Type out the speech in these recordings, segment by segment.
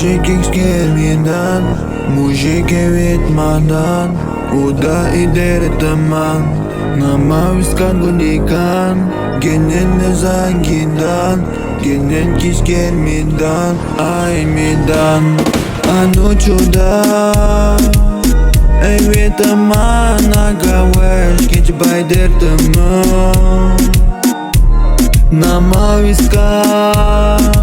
Muzhik gelmeden, muzhik evitmadan, udah idere teman. Nama wiskan gunikan, genen nezangidan, genen kis gelmeden, ay midan. Anu çuda, evet teman agawesh, geç bayder teman. Nama wiskan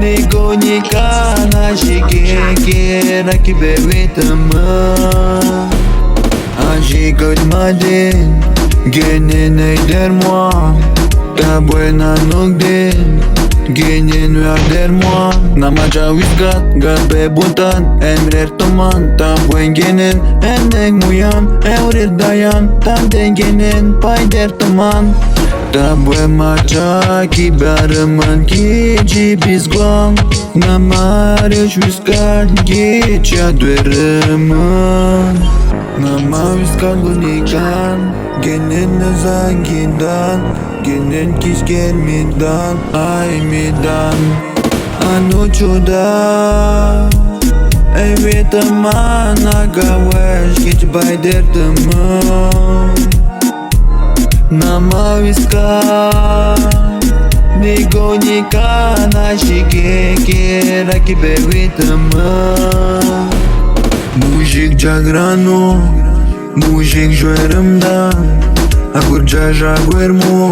Nigo nika na shigeki rakibe vitama Ajigod madin Genin eyder moi Ta buena nogdin Genin verder moi Namaja wiskat gabe buntan Emrer toman Ta buen genin Enek muyan Eurir dayan Tam dengenin Payder toman Ta buen macha ki barman ki jibizgwan Namarish wiskat gicha dwerman Nama wiskat gunikan Genen nezangidan Genen kis gelmidan Ay midan Anu çuda Evet teman agawesh Geç bayder teman Nama wiskan Nigo nika na shigeki rakibe vitama Mujik jagrano Mujik joerimdan Agurja jaguermo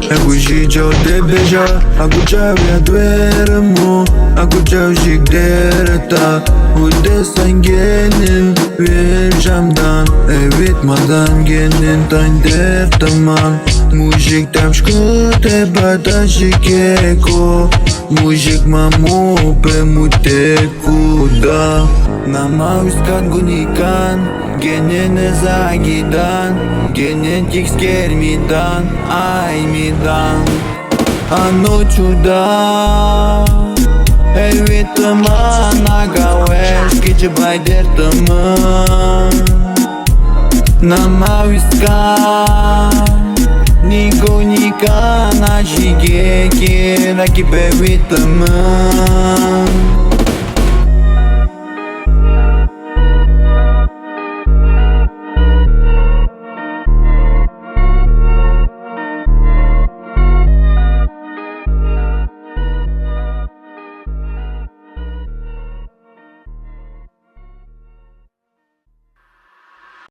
Aguji jau debeja Agurja via duermo Agurja ujik dereta Ude sangenin Verjamdan Evet madan genin tan der teman Mujik tam shkute bata shikeko Mujik mamu pe muteku da Nama wiskat gunikan Genen ezagidan Genen kiks gelmidan Ay midan Anu çuda Evet teman agawesh Geç bayder teman Nama wiskan Nigo nika na shigeki rakibe vitama